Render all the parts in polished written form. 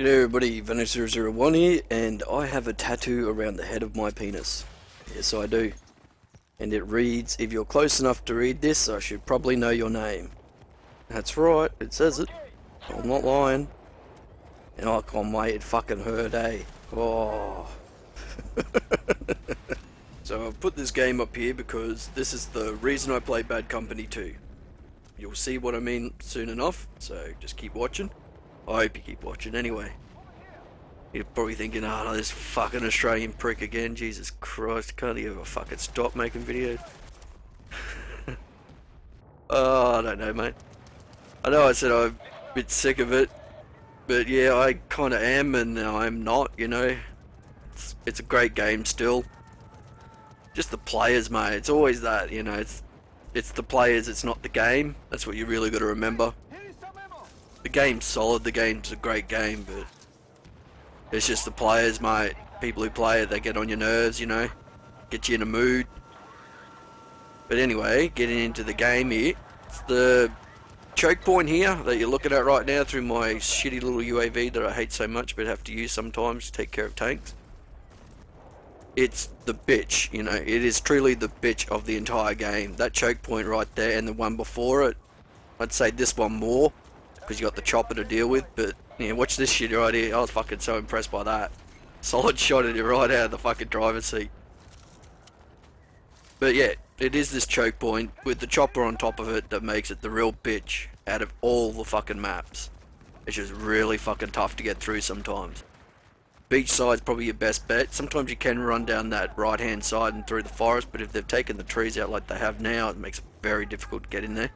G'day everybody, Vanish001 here, and I have a tattoo around the head of my penis. Yes, I do. And it reads, if you're close enough to read this, I should probably know your name. That's right, it says it. I'm not lying. And I can't wait, it fucking hurt, eh? Oh. So I've put this game up here because this is the reason I play Bad Company 2. You'll see what I mean soon enough, so just keep watching. I hope you keep watching anyway. You're probably thinking, oh, this fucking Australian prick again. Jesus Christ, can't he ever fucking stop making videos? Oh, I don't know, mate. I know I said I'm a bit sick of it, but yeah, I kind of am and I'm not, you know. It's a great game still. Just the players, mate. It's always that, you know. It's the players, it's not the game. That's what you really got to remember. The game's solid, the game's a great game, but it's just the players, mate. People who play it, they get on your nerves, you know, get you in a mood. But anyway, getting into the game here, it's the choke point here that you're looking at right now through my shitty little UAV that I hate so much but have to use sometimes to take care of tanks. It's the bitch, you know, it is truly the bitch of the entire game. That choke point right there and the one before it, I'd say this one more, because you got the chopper to deal with, but yeah, watch this shit right here. I was fucking so impressed by that. Solid shot at it right out of the fucking driver's seat. But yeah, it is this choke point with the chopper on top of it that makes it the real bitch out of all the fucking maps. It's just really fucking tough to get through sometimes. Beach side's probably your best bet. Sometimes you can run down that right hand side and through the forest, but if they've taken the trees out like they have now, it makes it very difficult to get in there.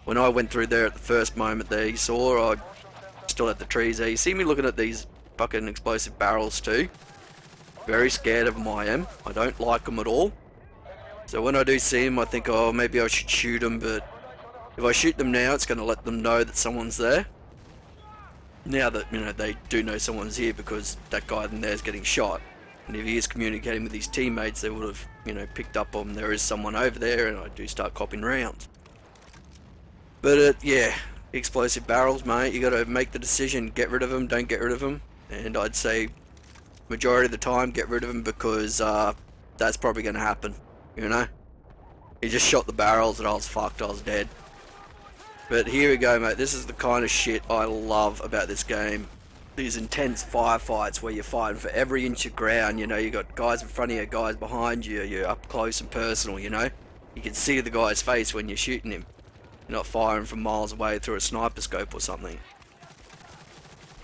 When I went through there at the first moment there, you saw I still had the trees there. You see me looking at these fucking explosive barrels too. Very scared of them I am. I don't like them at all. So when I do see them, I think, oh, maybe I should shoot them, but if I shoot them now, it's going to let them know that someone's there. Now that, you know, they do know someone's here because that guy in there is getting shot. And if he is communicating with his teammates, they would have, you know, picked up on there is someone over there, and I do start copping rounds. But yeah, explosive barrels, mate, you got to make the decision, get rid of them, don't get rid of them. And I'd say majority of the time get rid of them, because that's probably going to happen, you know. He just shot the barrels and I was fucked, I was dead. But here we go, mate, this is the kind of shit I love about this game. These intense firefights where you're fighting for every inch of ground, you know, you got guys in front of you, guys behind you, you're up close and personal, you know. You can see the guy's face when you're shooting him. You're not firing from miles away through a sniper scope or something.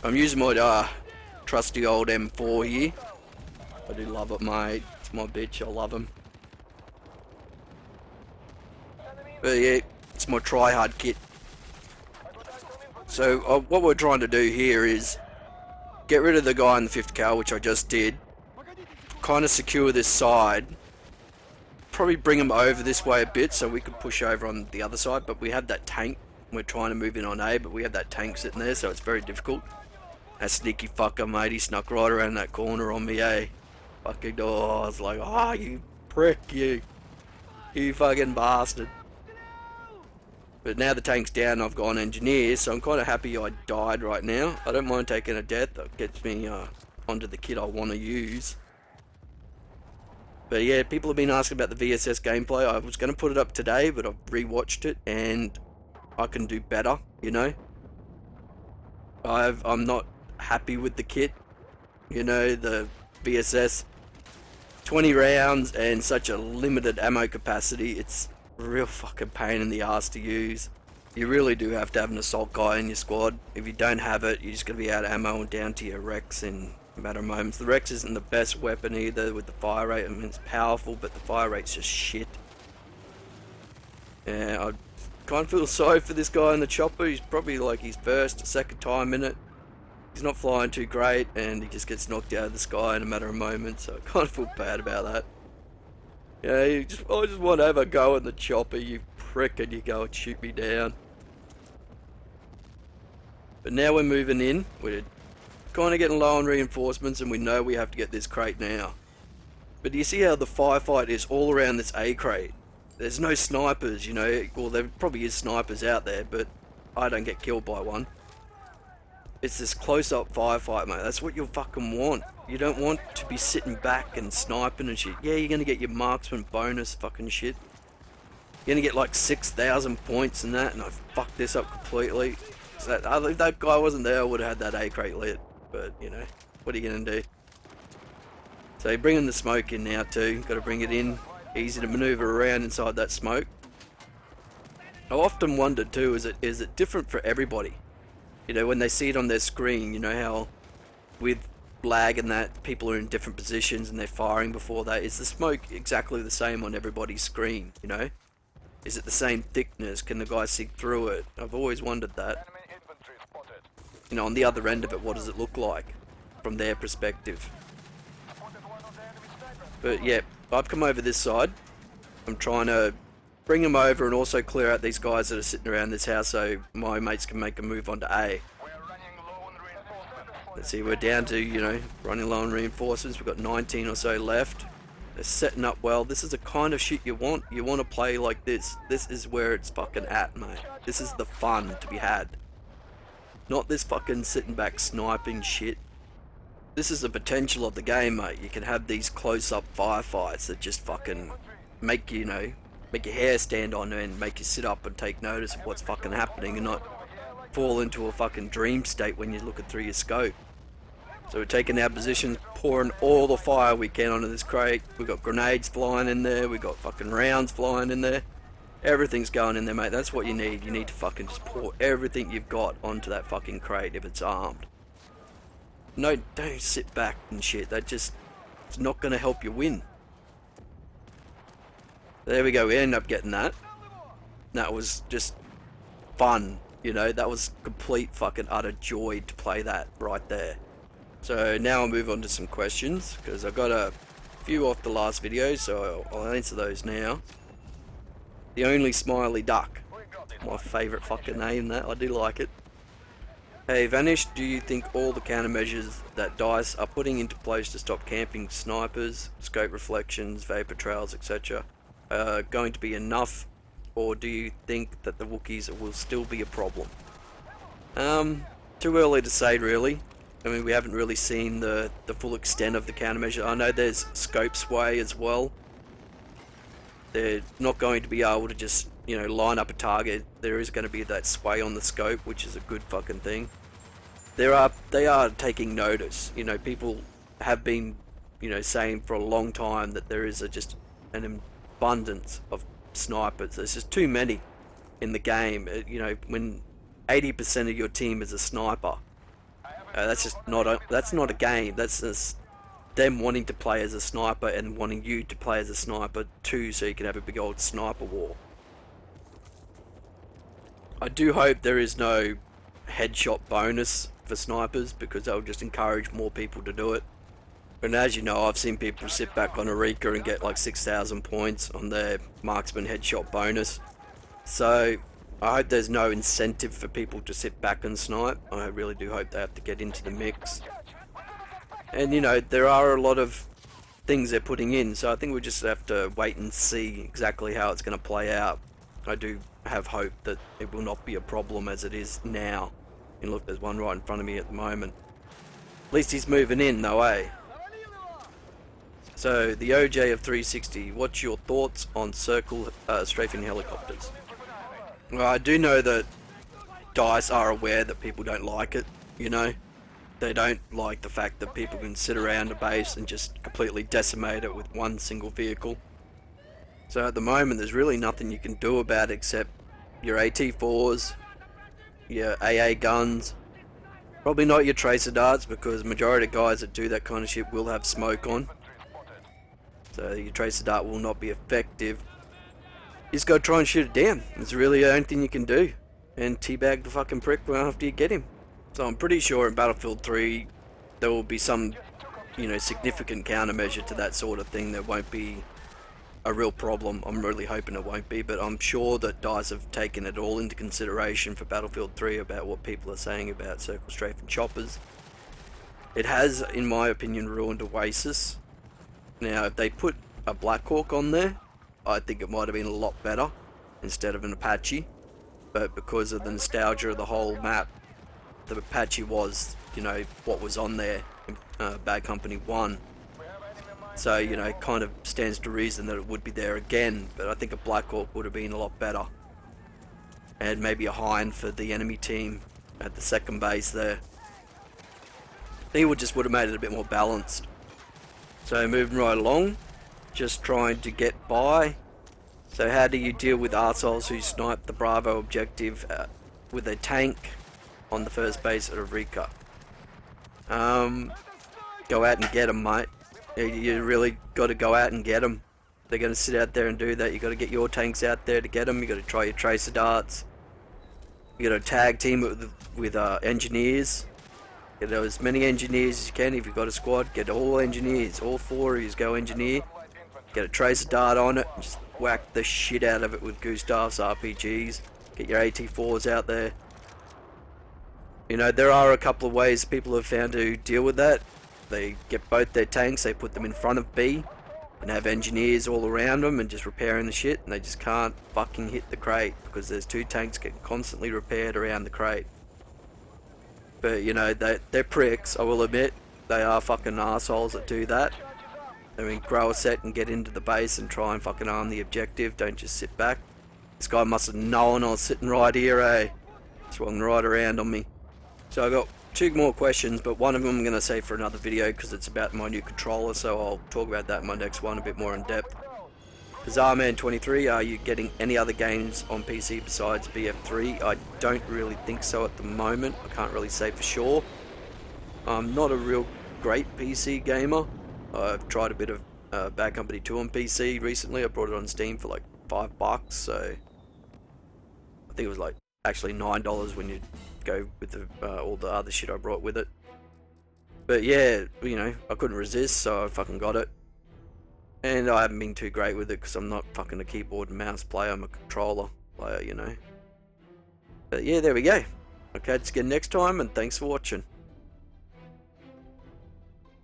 I'm using my trusty old M4 here. I do love it, mate. It's my bitch, I love him. But yeah, it's my try-hard kit. So what we're trying to do here is get rid of the guy in the 5th cal, which I just did. Kind of secure this side. Probably bring him over this way a bit so we could push over on the other side, but we have that tank. We're trying to move in on A, but we have that tank sitting there, so it's very difficult. That sneaky fucker, mate, he snuck right around that corner on me, eh? Fucking, oh, I was like, oh, you prick, you fucking bastard. But now the tank's down, I've gone engineer, so I'm kind of happy I died right now. I don't mind taking a death, that gets me onto the kit I want to use. But yeah, people have been asking about the VSS gameplay. I was going to put it up today, but I've rewatched it and I can do better, you know. I'm not happy with the kit, you know, the VSS. 20 rounds and such a limited ammo capacity, it's a real fucking pain in the ass to use. You really do have to have an assault guy in your squad. If you don't have it, you're just going to be out of ammo and down to your Rex in a matter of moments. The Rex isn't the best weapon either with the fire rate. I mean, it's powerful, but the fire rate's just shit. Yeah, I kind of feel sorry for this guy in the chopper. He's probably like his first or second time in it. He's not flying too great, and he just gets knocked out of the sky in a matter of moments, so I kind of feel bad about that. Yeah, I just want to have a go in the chopper, you prick, and you go and shoot me down. But now we're moving in. We're kind of getting low on reinforcements, and we know we have to get this crate now. But do you see how the firefight is all around this A crate? There's no snipers, you know. Well, there probably is snipers out there, but I don't get killed by one. It's this close-up firefight, mate. That's what you fucking want. You don't want to be sitting back and sniping and shit. Yeah, you're gonna get your marksman bonus fucking shit. You're gonna get like 6,000 points and that, and I fucked this up completely. So if that guy wasn't there, I would have had that A crate lit. But, you know, what are you gonna do? So you're bringing the smoke in now too. Got to bring it in. Easy to maneuver around inside that smoke. I often wondered too, is it different for everybody? You know, when they see it on their screen, you know how with lag and that, people are in different positions and they're firing before that. Is the smoke exactly the same on everybody's screen, you know? Is it the same thickness? Can the guy see through it? I've always wondered that. You know, on the other end of it, what does it look like from their perspective? But yeah, I've come over this side. I'm trying to bring them over and also clear out these guys that are sitting around this house so my mates can make a move onto A. Let's see, we're down to, you know, running low on reinforcements. We've got 19 or so left. They're setting up well. This is the kind of shit you want. You want to play like this. This is where it's fucking at, mate. This is the fun to be had. Not this fucking sitting back sniping shit. This is the potential of the game, mate. You can have these close-up firefights that just fucking make you, you know, make your hair stand on end, make you sit up and take notice of what's fucking happening and not fall into a fucking dream state when you're looking through your scope. So we're taking our positions, pouring all the fire we can onto this crate. We've got grenades flying in there, we've got fucking rounds flying in there. Everything's going in there, mate. That's what you need. You need to fucking just pour everything you've got onto that fucking crate if it's armed. No, don't sit back and shit. That just, it's not going to help you win. There we go. We end up getting that. That was just fun, you know. That was complete fucking utter joy to play that right there. So now I'll move on to some questions because I've got a few off the last video, so I'll answer those now. The Only Smiley Duck. My favourite fucking name, that. I do like it. Hey Vanish, do you think all the countermeasures that DICE are putting into place to stop camping snipers, scope reflections, vapor trails, etc. are going to be enough, or do you think that the Wookiees will still be a problem? Too early to say really. I mean, we haven't really seen the full extent of the countermeasure. I know there's scope sway as well. They're not going to be able to just, you know, line up a target. There is going to be that sway on the scope, which is a good fucking thing. They are taking notice. You know, people have been, you know, saying for a long time that there is just an abundance of snipers. There's just too many in the game. You know, when 80% of your team is a sniper, that's just not a game. That's just them wanting to play as a sniper and wanting you to play as a sniper too, so you can have a big old sniper war. I do hope there is no headshot bonus for snipers, because that will just encourage more people to do it. And as you know, I've seen people sit back on Eureka and get like 6,000 points on their marksman headshot bonus. So I hope there's no incentive for people to sit back and snipe. I really do hope they have to get into the mix. And you know, there are a lot of things they're putting in, so I think we just have to wait and see exactly how it's going to play out. I do have hope that it will not be a problem as it is now. And look, there's one right in front of me at the moment. At least he's moving in though, eh? So, the OJ of 360, what's your thoughts on circle strafing helicopters? Well, I do know that DICE are aware that people don't like it, you know. They don't like the fact that people can sit around a base and just completely decimate it with one single vehicle. So at the moment there's really nothing you can do about it except your AT4s, your AA guns, probably not your tracer darts, because the majority of guys that do that kind of shit will have smoke on. So your tracer dart will not be effective. You just gotta try and shoot it down. It's really the only thing you can do. And teabag the fucking prick after you get him. So I'm pretty sure in Battlefield 3 there will be some, you know, significant countermeasure to that sort of thing. There won't be a real problem. I'm really hoping it won't be, but I'm sure that DICE have taken it all into consideration for Battlefield 3 about what people are saying about circle strafe and choppers. It has, in my opinion, ruined Oasis. Now, if they put a Black Hawk on there, I think it might have been a lot better instead of an Apache. But because of the nostalgia of the whole map, the Apache was, you know, what was on there in Bad Company 1. So, you know, it kind of stands to reason that it would be there again, but I think a Black Hawk would have been a lot better. And maybe a Hind for the enemy team at the second base there. He would have made it a bit more balanced. So moving right along, just trying to get by. So how do you deal with arseholes who snipe the Bravo objective with a tank on the first base at Eureka? Go out and get them, mate. You really got to go out and get them. They're going to sit out there and do that. You got to get your tanks out there to get them. You got to try your tracer darts. You got to tag team it with engineers. Get as many engineers as you can. If you've got a squad, get all engineers. All 4 of you go engineer. Get a tracer dart on it and just whack the shit out of it with Gustav's RPGs. Get your AT4s out there. You know, there are a couple of ways people have found to deal with that. They get both their tanks, they put them in front of B, and have engineers all around them and just repairing the shit, and they just can't fucking hit the crate because there's 2 tanks getting constantly repaired around the crate. But, you know, they're pricks, I will admit. They are fucking assholes that do that. I mean, grow a set and get into the base and try and fucking arm the objective, don't just sit back. This guy must have known I was sitting right here, eh? Swung right around on me. So I got 2 more questions, but one of them I'm going to save for another video because it's about my new controller, so I'll talk about that in my next one a bit more in depth. BazarMan23, are you getting any other games on PC besides BF3? I don't really think so at the moment. I can't really say for sure. I'm not a real great PC gamer. I've tried a bit of Bad Company 2 on PC recently. I brought it on Steam for like $5, so I think it was like actually $9 when you go with all the other shit I brought with it. But yeah, you know, I couldn't resist, so I fucking got it. And I haven't been too great with it because I'm not fucking a keyboard and mouse player, I'm a controller player, you know. But yeah, there we go. Okay, let's get next time, and thanks for watching.